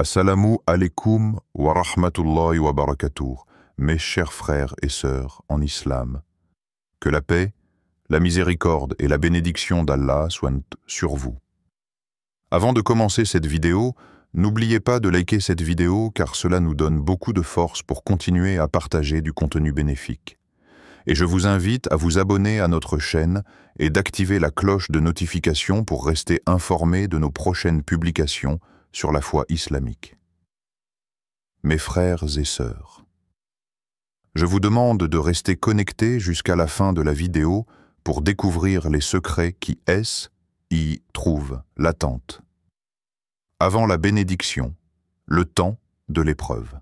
Assalamu alaikum wa rahmatullahi wa barakatuh, mes chers frères et sœurs en islam. Que la paix, la miséricorde et la bénédiction d'Allah soient sur vous. Avant de commencer cette vidéo, n'oubliez pas de liker cette vidéo car cela nous donne beaucoup de force pour continuer à partager du contenu bénéfique. Et je vous invite à vous abonner à notre chaîne et d'activer la cloche de notification pour rester informé de nos prochaines publications sur la foi islamique. Mes frères et sœurs, je vous demande de rester connectés jusqu'à la fin de la vidéo pour découvrir les secrets qui y trouvent l'attente. Avant la bénédiction, le temps de l'épreuve.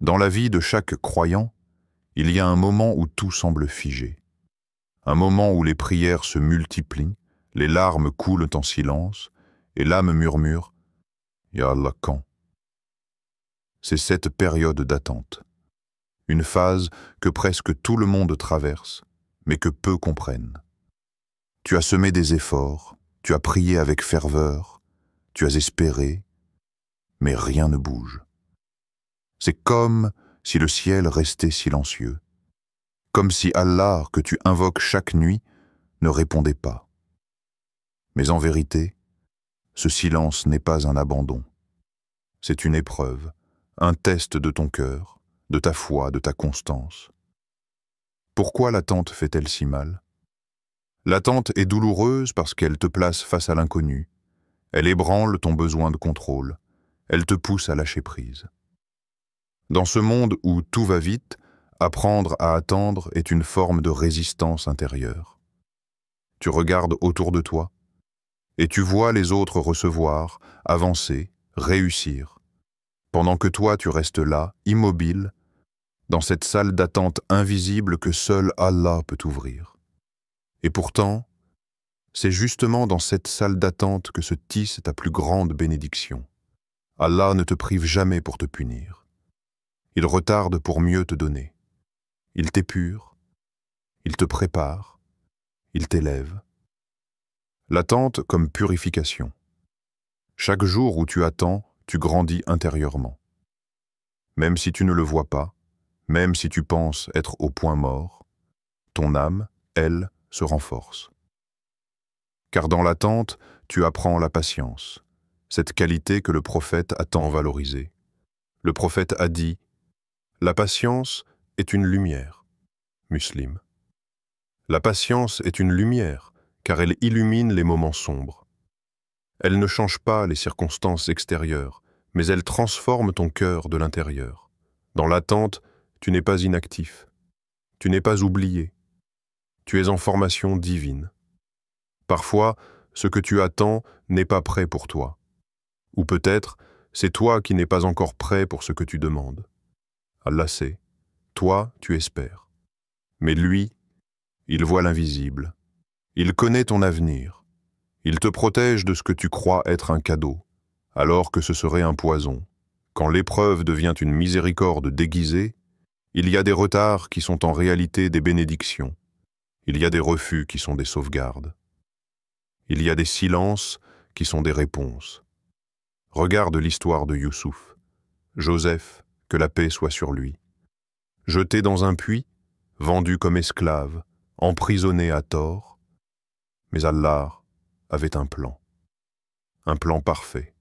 Dans la vie de chaque croyant, il y a un moment où tout semble figé. Un moment où les prières se multiplient, les larmes coulent en silence, et l'âme murmure « Ya Allah, quand ?» C'est cette période d'attente. Une phase que presque tout le monde traverse, mais que peu comprennent. Tu as semé des efforts, tu as prié avec ferveur, tu as espéré, mais rien ne bouge. C'est comme si le ciel restait silencieux, comme si Allah, que tu invoques chaque nuit, ne répondait pas. Mais en vérité, ce silence n'est pas un abandon. C'est une épreuve, un test de ton cœur, de ta foi, de ta constance. Pourquoi l'attente fait-elle si mal? L'attente est douloureuse parce qu'elle te place face à l'inconnu. Elle ébranle ton besoin de contrôle. Elle te pousse à lâcher prise. Dans ce monde où tout va vite, apprendre à attendre est une forme de résistance intérieure. Tu regardes autour de toi et tu vois les autres recevoir, avancer, réussir, pendant que toi tu restes là, immobile, dans cette salle d'attente invisible que seul Allah peut ouvrir. Et pourtant, c'est justement dans cette salle d'attente que se tisse ta plus grande bénédiction. Allah ne te prive jamais pour te punir. Il retarde pour mieux te donner. Il t'épure, il te prépare, il t'élève. L'attente comme purification. Chaque jour où tu attends, tu grandis intérieurement. Même si tu ne le vois pas, même si tu penses être au point mort, ton âme, elle, se renforce. Car dans l'attente, tu apprends la patience, cette qualité que le prophète a tant valorisée. Le prophète a dit « La patience est une lumière ». Muslim. La patience est une lumière, car elle illumine les moments sombres. Elle ne change pas les circonstances extérieures, mais elle transforme ton cœur de l'intérieur. Dans l'attente, tu n'es pas inactif. Tu n'es pas oublié. Tu es en formation divine. Parfois, ce que tu attends n'est pas prêt pour toi. Ou peut-être, c'est toi qui n'es pas encore prêt pour ce que tu demandes. Allah sait. Toi, tu espères. Mais lui, il voit l'invisible. Il connaît ton avenir. Il te protège de ce que tu crois être un cadeau, alors que ce serait un poison. Quand l'épreuve devient une miséricorde déguisée, il y a des retards qui sont en réalité des bénédictions. Il y a des refus qui sont des sauvegardes. Il y a des silences qui sont des réponses. Regarde l'histoire de Youssouf. Joseph, que la paix soit sur lui. Jeté dans un puits, vendu comme esclave, emprisonné à tort. Mais Allah avait un plan parfait.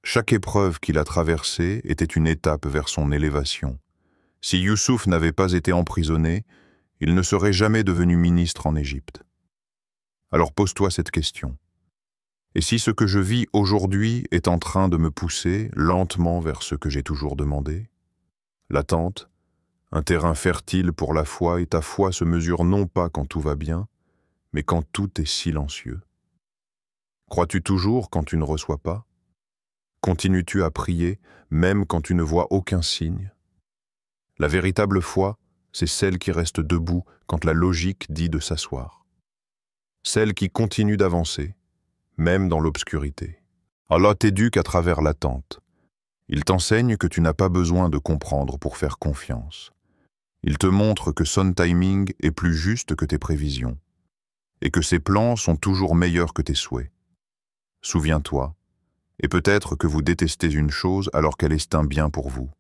Chaque épreuve qu'il a traversée était une étape vers son élévation. Si Youssouf n'avait pas été emprisonné, il ne serait jamais devenu ministre en Égypte. Alors pose-toi cette question. Et si ce que je vis aujourd'hui est en train de me pousser lentement vers ce que j'ai toujours demandé? L'attente, un terrain fertile pour la foi, et ta foi se mesure non pas quand tout va bien, mais quand tout est silencieux. Crois-tu toujours quand tu ne reçois pas? Continues-tu à prier, même quand tu ne vois aucun signe? La véritable foi, c'est celle qui reste debout quand la logique dit de s'asseoir. Celle qui continue d'avancer, même dans l'obscurité. Allah t'éduque à travers l'attente. Il t'enseigne que tu n'as pas besoin de comprendre pour faire confiance. Il te montre que son timing est plus juste que tes prévisions, et que ses plans sont toujours meilleurs que tes souhaits. Souviens-toi, Et peut-être que vous détestez une chose alors qu'elle est un bien pour vous.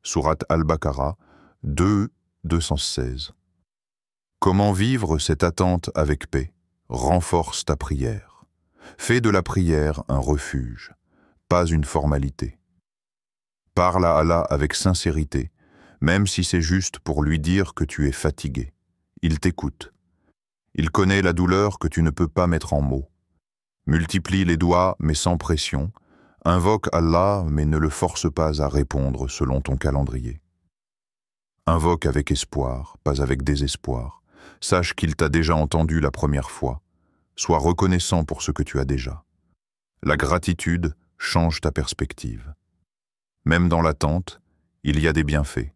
Sourate Al-Baqarah 2, 216. Comment vivre cette attente avec paix? Renforce ta prière. Fais de la prière un refuge, pas une formalité. Parle à Allah avec sincérité, même si c'est juste pour lui dire que tu es fatigué. Il t'écoute. Il connaît la douleur que tu ne peux pas mettre en mots. Multiplie les doigts, mais sans pression. Invoque Allah, mais ne le force pas à répondre selon ton calendrier. Invoque avec espoir, pas avec désespoir. Sache qu'il t'a déjà entendu la première fois. Sois reconnaissant pour ce que tu as déjà. La gratitude change ta perspective. Même dans l'attente, il y a des bienfaits.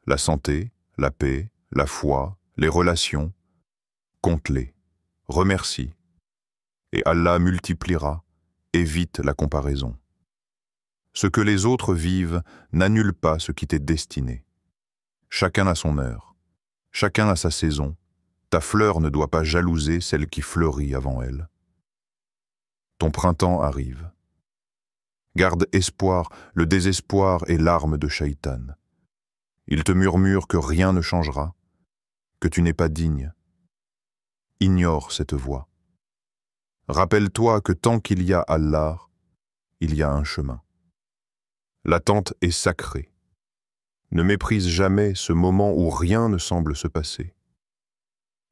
La santé, la paix, la foi, les relations, compte-les, remercie. Et Allah multipliera, évite la comparaison. Ce que les autres vivent n'annule pas ce qui t'est destiné. Chacun a son heure, chacun a sa saison. Ta fleur ne doit pas jalouser celle qui fleurit avant elle. Ton printemps arrive. Garde espoir, le désespoir est l'arme de Shaitan. Il te murmure que rien ne changera, que tu n'es pas digne. Ignore cette voix. Rappelle-toi que tant qu'il y a Allah, il y a un chemin. L'attente est sacrée. Ne méprise jamais ce moment où rien ne semble se passer.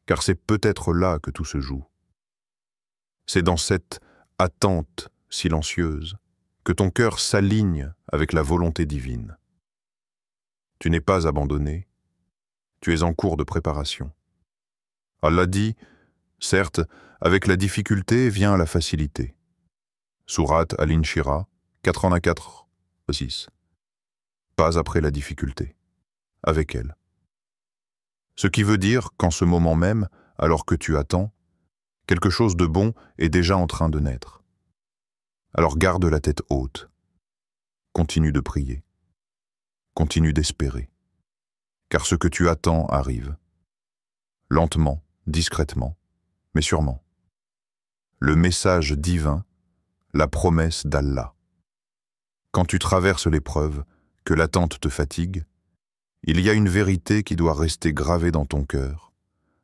Car c'est peut-être là que tout se joue. C'est dans cette attente silencieuse que ton cœur s'aligne avec la volonté divine. Tu n'es pas abandonné, tu es en cours de préparation. Allah dit, certes, avec la difficulté vient la facilité. Sourate Al-Inshirah 84-6. Pas après la difficulté, avec elle. Ce qui veut dire qu'en ce moment même, alors que tu attends, quelque chose de bon est déjà en train de naître. Alors garde la tête haute. Continue de prier. Continue d'espérer. Car ce que tu attends arrive. Lentement, discrètement, mais sûrement. Le message divin, la promesse d'Allah. Quand tu traverses l'épreuve, que l'attente te fatigue, il y a une vérité qui doit rester gravée dans ton cœur.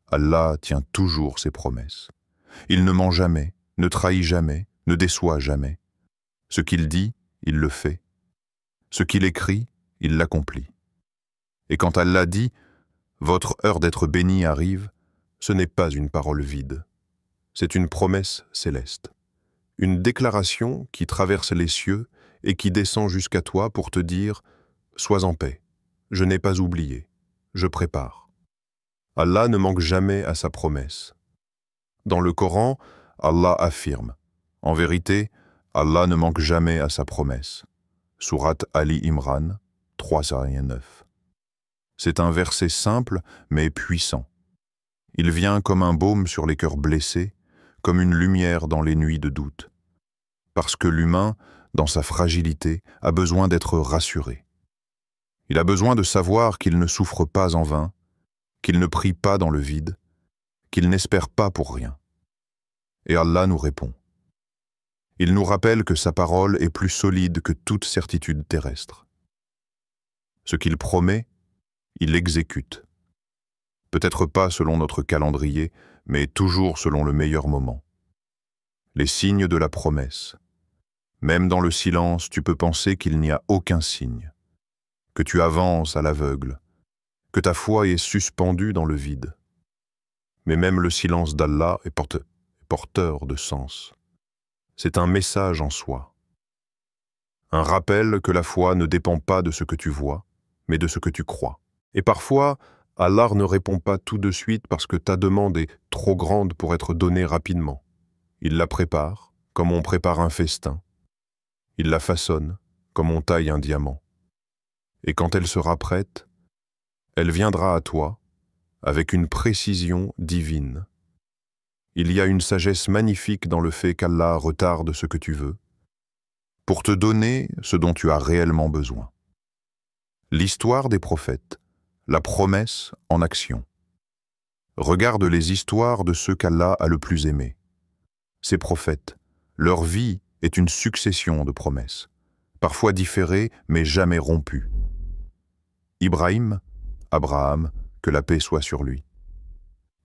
Allah tient toujours ses promesses. Il ne ment jamais, ne trahit jamais, ne déçoit jamais. Ce qu'il dit, il le fait. Ce qu'il écrit, il l'accomplit. Et quand Allah dit « Votre heure d'être béni arrive », ce n'est pas une parole vide. C'est une promesse céleste. Une déclaration qui traverse les cieux et qui descend jusqu'à toi pour te dire « Sois en paix, je n'ai pas oublié, je prépare ». Allah ne manque jamais à sa promesse. Dans le Coran, Allah affirme « En vérité, Allah ne manque jamais à sa promesse ». Sourate Ali Imran 3-9. C'est un verset simple mais puissant. Il vient comme un baume sur les cœurs blessés, comme une lumière dans les nuits de doute. Parce que l'humain, dans sa fragilité, a besoin d'être rassuré. Il a besoin de savoir qu'il ne souffre pas en vain, qu'il ne prie pas dans le vide, qu'il n'espère pas pour rien. Et Allah nous répond. Il nous rappelle que sa parole est plus solide que toute certitude terrestre. Ce qu'il promet, il l'exécute. Peut-être pas selon notre calendrier, mais toujours selon le meilleur moment. Les signes de la promesse. Même dans le silence, tu peux penser qu'il n'y a aucun signe, que tu avances à l'aveugle, que ta foi est suspendue dans le vide. Mais même le silence d'Allah est porteur de sens. C'est un message en soi. Un rappel que la foi ne dépend pas de ce que tu vois, mais de ce que tu crois. Et parfois, Allah ne répond pas tout de suite parce que ta demande est trop grande pour être donnée rapidement. Il la prépare, comme on prépare un festin. Il la façonne, comme on taille un diamant. Et quand elle sera prête, elle viendra à toi avec une précision divine. Il y a une sagesse magnifique dans le fait qu'Allah retarde ce que tu veux, pour te donner ce dont tu as réellement besoin. L'histoire des prophètes, la promesse en action. Regarde les histoires de ceux qu'Allah a le plus aimés. Ces prophètes, leur vie est une succession de promesses, parfois différées mais jamais rompues. Ibrahim, Abraham, que la paix soit sur lui.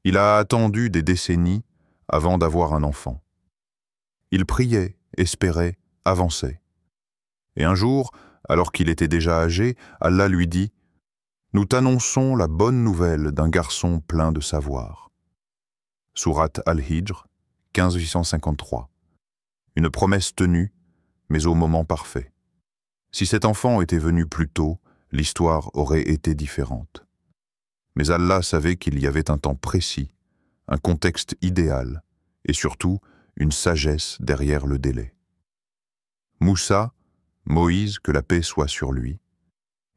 Il a attendu des décennies avant d'avoir un enfant. Il priait, espérait, avançait. Et un jour, alors qu'il était déjà âgé, Allah lui dit « Nous t'annonçons la bonne nouvelle d'un garçon plein de savoir. » Sourate Al-Hijr, 15:853. Une promesse tenue, mais au moment parfait. Si cet enfant était venu plus tôt, l'histoire aurait été différente. Mais Allah savait qu'il y avait un temps précis, un contexte idéal, et surtout une sagesse derrière le délai. Moussa, Moïse, que la paix soit sur lui,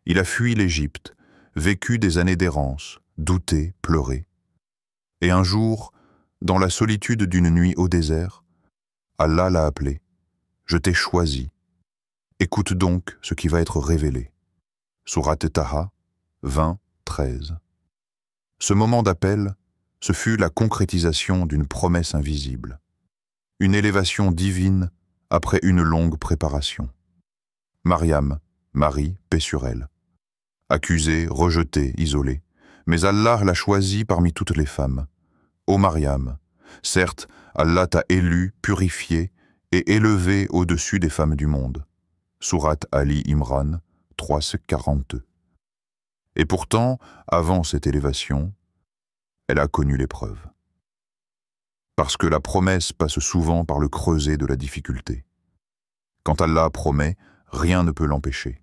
il a fui l'Égypte, vécu des années d'errance, douté, pleuré. Et un jour, dans la solitude d'une nuit au désert, Allah l'a appelé. « Je t'ai choisi. Écoute donc ce qui va être révélé. » Sourate Taha, 20:13. Ce moment d'appel, ce fut la concrétisation d'une promesse invisible. Une élévation divine après une longue préparation. Mariam, Marie, paix sur elle. Accusée, rejetée, isolée. Mais Allah l'a choisie parmi toutes les femmes. Ô Mariam, certes, Allah t'a élue, purifiée et élevée au-dessus des femmes du monde. Sourate Ali Imran, 3:42. Et pourtant, avant cette élévation, elle a connu l'épreuve. Parce que la promesse passe souvent par le creuset de la difficulté. Quand Allah promet, rien ne peut l'empêcher.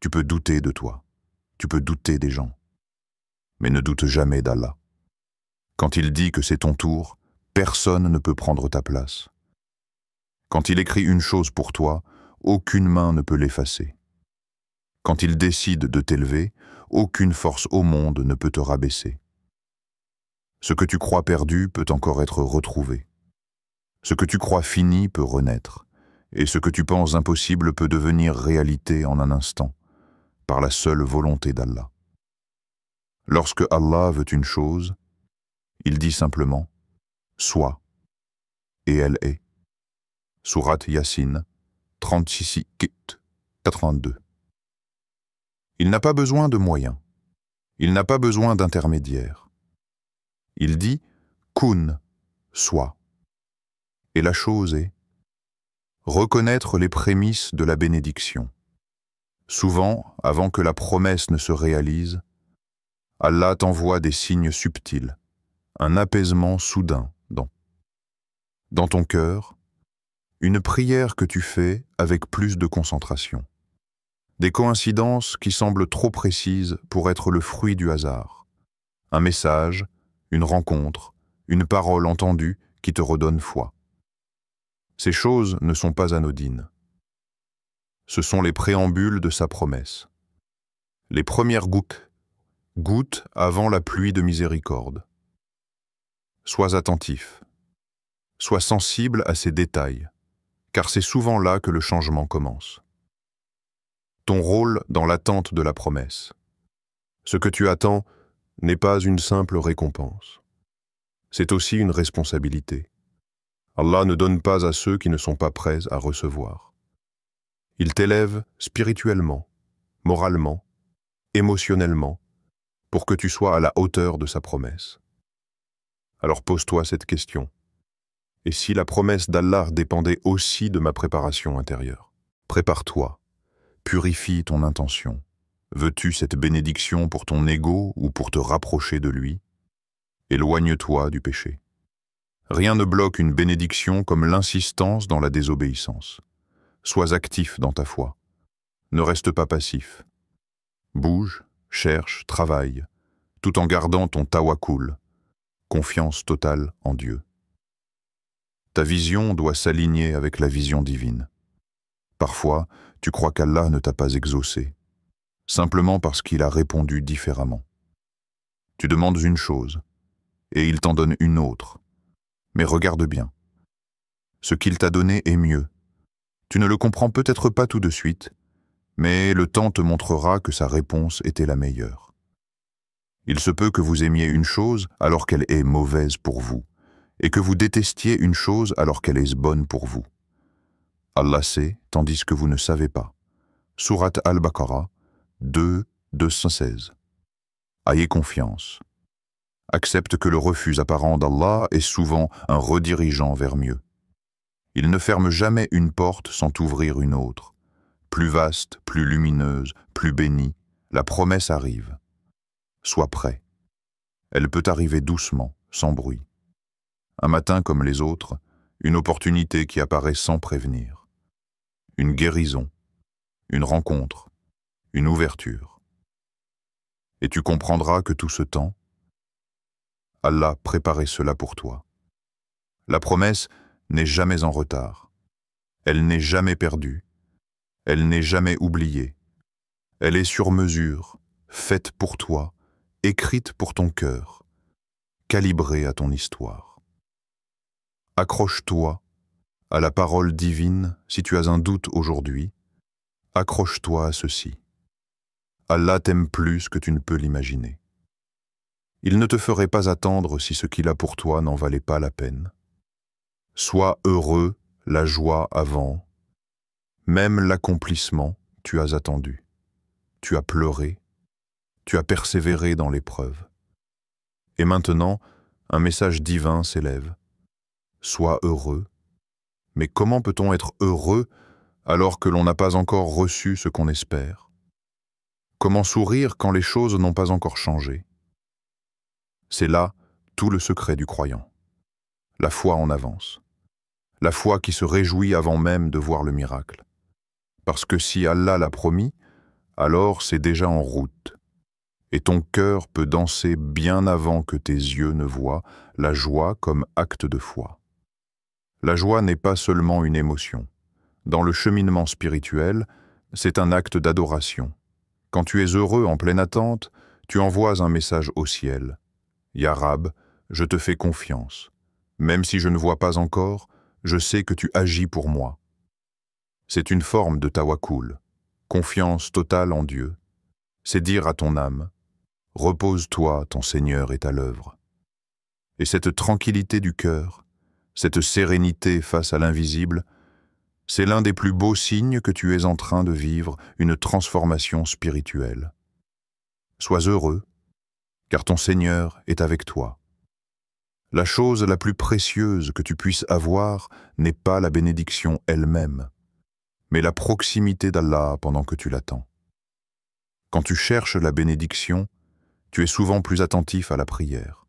Tu peux douter de toi, tu peux douter des gens, mais ne doute jamais d'Allah. Quand il dit que c'est ton tour, personne ne peut prendre ta place. Quand il écrit une chose pour toi, aucune main ne peut l'effacer. Quand il décide de t'élever, aucune force au monde ne peut te rabaisser. Ce que tu crois perdu peut encore être retrouvé. Ce que tu crois fini peut renaître, et ce que tu penses impossible peut devenir réalité en un instant, par la seule volonté d'Allah. Lorsque Allah veut une chose, il dit simplement « Sois », et elle est. Sourate Yassine, 36:82. Il n'a pas besoin de moyens. Il n'a pas besoin d'intermédiaires. Il dit « Kun », sois. Et la chose est reconnaître les prémices de la bénédiction. Souvent, avant que la promesse ne se réalise, Allah t'envoie des signes subtils, un apaisement soudain dans ton cœur, une prière que tu fais avec plus de concentration. Des coïncidences qui semblent trop précises pour être le fruit du hasard. Un message, une rencontre, une parole entendue qui te redonne foi. Ces choses ne sont pas anodines. Ce sont les préambules de sa promesse. Les premières gouttes avant la pluie de miséricorde. Sois attentif. Sois sensible à ces détails, car c'est souvent là que le changement commence. Ton rôle dans l'attente de la promesse. Ce que tu attends n'est pas une simple récompense. C'est aussi une responsabilité. Allah ne donne pas à ceux qui ne sont pas prêts à recevoir. Il t'élève spirituellement, moralement, émotionnellement, pour que tu sois à la hauteur de sa promesse. Alors pose-toi cette question. Et si la promesse d'Allah dépendait aussi de ma préparation intérieure? Prépare-toi, purifie ton intention. Veux-tu cette bénédiction pour ton ego ou pour te rapprocher de lui? Éloigne-toi du péché. Rien ne bloque une bénédiction comme l'insistance dans la désobéissance. Sois actif dans ta foi. Ne reste pas passif. Bouge, cherche, travaille, tout en gardant ton tawakkul, confiance totale en Dieu. Ta vision doit s'aligner avec la vision divine. Parfois, tu crois qu'Allah ne t'a pas exaucé, simplement parce qu'il a répondu différemment. Tu demandes une chose, et il t'en donne une autre. Mais regarde bien. Ce qu'il t'a donné est mieux. Tu ne le comprends peut-être pas tout de suite, mais le temps te montrera que sa réponse était la meilleure. Il se peut que vous aimiez une chose alors qu'elle est mauvaise pour vous, et que vous détestiez une chose alors qu'elle est bonne pour vous. Allah sait, tandis que vous ne savez pas. Sourate Al-Baqarah 2, 216. Ayez confiance. Accepte que le refus apparent d'Allah est souvent un redirigeant vers mieux. Il ne ferme jamais une porte sans t'ouvrir une autre. Plus vaste, plus lumineuse, plus bénie, la promesse arrive. Sois prêt. Elle peut arriver doucement, sans bruit. Un matin comme les autres, une opportunité qui apparaît sans prévenir. Une guérison, une rencontre, une ouverture. Et tu comprendras que tout ce temps, Allah préparait cela pour toi. La promesse n'est jamais en retard. Elle n'est jamais perdue. Elle n'est jamais oubliée. Elle est sur mesure, faite pour toi, écrite pour ton cœur, calibrée à ton histoire. Accroche-toi à la parole divine si tu as un doute aujourd'hui. Accroche-toi à ceci. Allah t'aime plus que tu ne peux l'imaginer. Il ne te ferait pas attendre si ce qu'il a pour toi n'en valait pas la peine. Sois heureux, la joie avant. Même l'accomplissement, tu as attendu. Tu as pleuré. Tu as persévéré dans l'épreuve. Et maintenant, un message divin s'élève. Sois heureux. Mais comment peut-on être heureux alors que l'on n'a pas encore reçu ce qu'on espère? Comment sourire quand les choses n'ont pas encore changé? C'est là tout le secret du croyant. La foi en avance. La foi qui se réjouit avant même de voir le miracle. Parce que si Allah l'a promis, alors c'est déjà en route. Et ton cœur peut danser bien avant que tes yeux ne voient la joie comme acte de foi. La joie n'est pas seulement une émotion. Dans le cheminement spirituel, c'est un acte d'adoration. Quand tu es heureux en pleine attente, tu envoies un message au ciel. Ya Rab, je te fais confiance. Même si je ne vois pas encore, je sais que tu agis pour moi. C'est une forme de tawakkul, confiance totale en Dieu. C'est dire à ton âme, repose-toi, ton Seigneur est à l'œuvre. Et cette tranquillité du cœur, cette sérénité face à l'invisible, c'est l'un des plus beaux signes que tu es en train de vivre une transformation spirituelle. Sois heureux, car ton Seigneur est avec toi. La chose la plus précieuse que tu puisses avoir n'est pas la bénédiction elle-même, mais la proximité d'Allah pendant que tu l'attends. Quand tu cherches la bénédiction, tu es souvent plus attentif à la prière.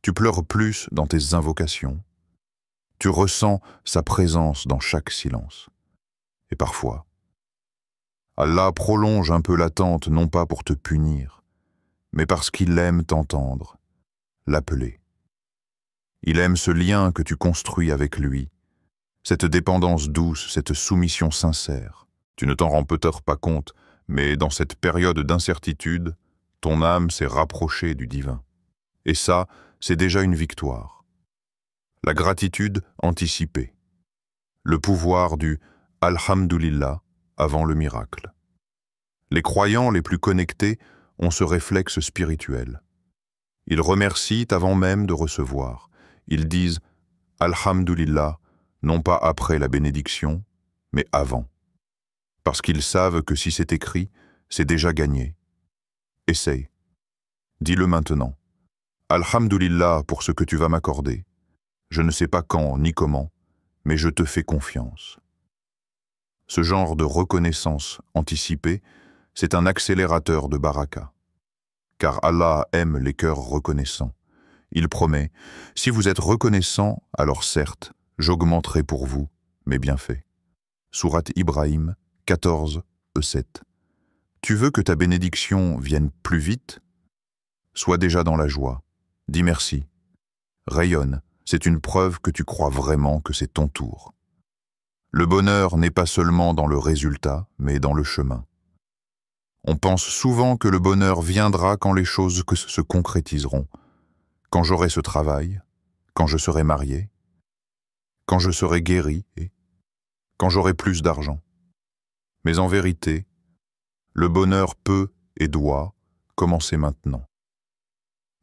Tu pleures plus dans tes invocations. Tu ressens sa présence dans chaque silence. Et parfois, Allah prolonge un peu l'attente non pas pour te punir, mais parce qu'il aime t'entendre, l'appeler. Il aime ce lien que tu construis avec lui, cette dépendance douce, cette soumission sincère. Tu ne t'en rends peut-être pas compte, mais dans cette période d'incertitude, ton âme s'est rapprochée du divin. Et ça, c'est déjà une victoire. La gratitude anticipée. Le pouvoir du « Alhamdulillah » avant le miracle. Les croyants les plus connectés ont ce réflexe spirituel. Ils remercient avant même de recevoir. Ils disent « Alhamdulillah » non pas après la bénédiction, mais avant. Parce qu'ils savent que si c'est écrit, c'est déjà gagné. Essaye. Dis-le maintenant. Alhamdulillah pour ce que tu vas m'accorder. Je ne sais pas quand ni comment, mais je te fais confiance. Ce genre de reconnaissance anticipée, c'est un accélérateur de baraka. Car Allah aime les cœurs reconnaissants. Il promet, si vous êtes reconnaissant, alors certes, j'augmenterai pour vous mes bienfaits. Sourate Ibrahim 14, 7. Tu veux que ta bénédiction vienne plus vite? Sois déjà dans la joie. Dis merci. Rayonne, c'est une preuve que tu crois vraiment que c'est ton tour. Le bonheur n'est pas seulement dans le résultat, mais dans le chemin. On pense souvent que le bonheur viendra quand les choses se concrétiseront, quand j'aurai ce travail, quand je serai marié, quand je serai guéri et quand j'aurai plus d'argent. Mais en vérité, le bonheur peut et doit commencer maintenant.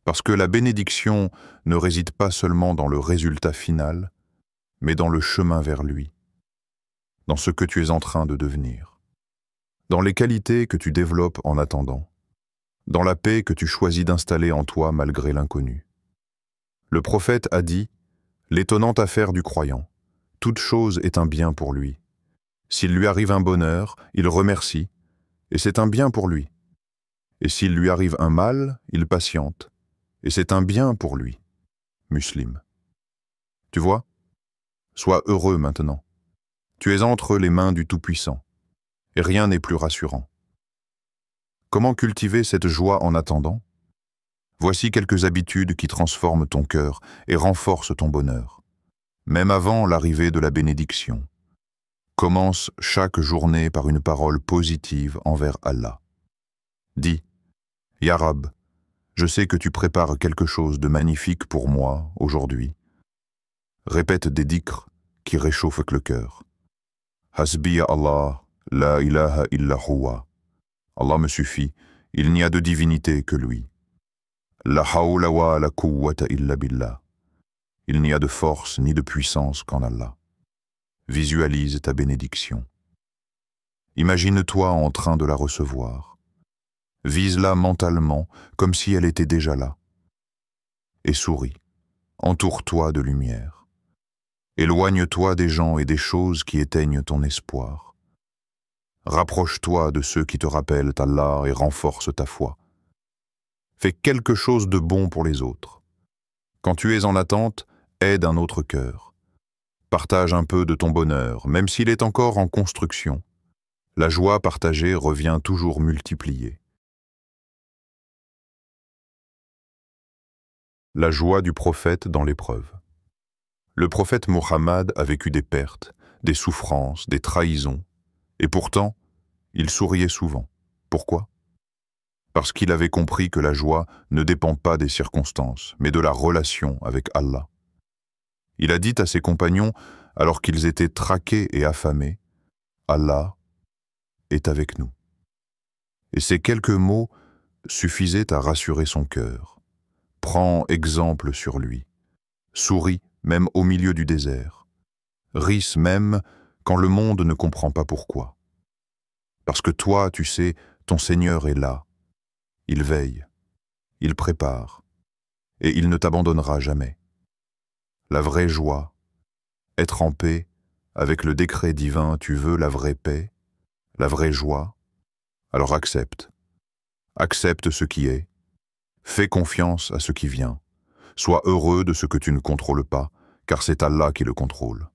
Parce que la bénédiction ne réside pas seulement dans le résultat final, mais dans le chemin vers lui. dans ce que tu es en train de devenir, dans les qualités que tu développes en attendant, dans la paix que tu choisis d'installer en toi malgré l'inconnu. Le prophète a dit « L'étonnante affaire du croyant, toute chose est un bien pour lui. S'il lui arrive un bonheur, il remercie, et c'est un bien pour lui. Et s'il lui arrive un mal, il patiente, et c'est un bien pour lui. » Muslim. Tu vois? Sois heureux maintenant. Tu es entre les mains du Tout-Puissant, et rien n'est plus rassurant. Comment cultiver cette joie en attendant? Voici quelques habitudes qui transforment ton cœur et renforcent ton bonheur. Même avant l'arrivée de la bénédiction, commence chaque journée par une parole positive envers Allah. Dis, « Ya Rab, je sais que tu prépares quelque chose de magnifique pour moi aujourd'hui. » Répète des dhikrs qui réchauffent le cœur. Hasbi Allah, la ilaha illa huwa. Allah me suffit, il n'y a de divinité que lui. La hawla wa la quwwata illa billah. Il n'y a de force ni de puissance qu'en Allah. Visualise ta bénédiction. Imagine-toi en train de la recevoir. Vise-la mentalement comme si elle était déjà là. Et souris. Entoure-toi de lumière. Éloigne-toi des gens et des choses qui éteignent ton espoir. Rapproche-toi de ceux qui te rappellent Allah et renforcent ta foi. Fais quelque chose de bon pour les autres. Quand tu es en attente, aide un autre cœur. Partage un peu de ton bonheur, même s'il est encore en construction. La joie partagée revient toujours multipliée. La joie du prophète dans l'épreuve. Le prophète Mohammed a vécu des pertes, des souffrances, des trahisons, et pourtant, il souriait souvent. Pourquoi? Parce qu'il avait compris que la joie ne dépend pas des circonstances, mais de la relation avec Allah. Il a dit à ses compagnons, alors qu'ils étaient traqués et affamés, « Allah est avec nous. » Et ces quelques mots suffisaient à rassurer son cœur. Prends exemple sur lui. Souris même au milieu du désert. Ris même quand le monde ne comprend pas pourquoi. Parce que toi, tu sais, ton Seigneur est là. Il veille, il prépare, et il ne t'abandonnera jamais. La vraie joie, être en paix, avec le décret divin, tu veux la vraie paix, la vraie joie, alors accepte. Accepte ce qui est, fais confiance à ce qui vient, sois heureux de ce que tu ne contrôles pas, car c'est Allah qui le contrôle.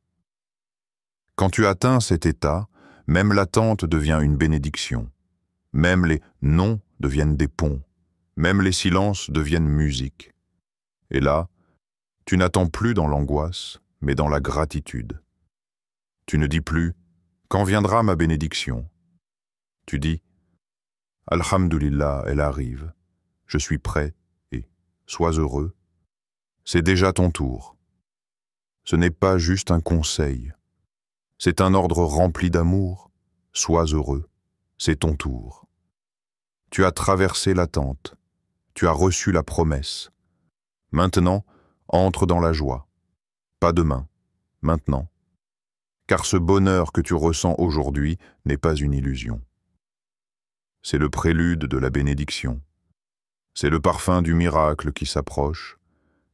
Quand tu atteins cet état, même l'attente devient une bénédiction, même les non deviennent des ponts, même les silences deviennent musique. Et là, tu n'attends plus dans l'angoisse, mais dans la gratitude. Tu ne dis plus « Quand viendra ma bénédiction ?» Tu dis « Alhamdulillah, elle arrive, je suis prêt et sois heureux. C'est déjà ton tour. » Ce n'est pas juste un conseil, c'est un ordre rempli d'amour. Sois heureux, c'est ton tour. Tu as traversé l'attente, tu as reçu la promesse. Maintenant, entre dans la joie. Pas demain, maintenant. Car ce bonheur que tu ressens aujourd'hui n'est pas une illusion. C'est le prélude de la bénédiction. C'est le parfum du miracle qui s'approche.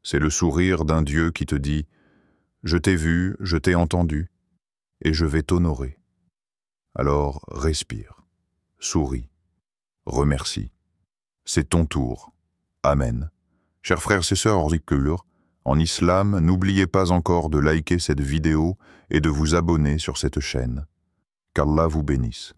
C'est le sourire d'un Dieu qui te dit « Je t'ai vu, je t'ai entendu, et je vais t'honorer. » Alors respire, souris, remercie. C'est ton tour. Amen. Chers frères et sœurs en islam, n'oubliez pas encore de liker cette vidéo et de vous abonner sur cette chaîne. Qu'Allah vous bénisse.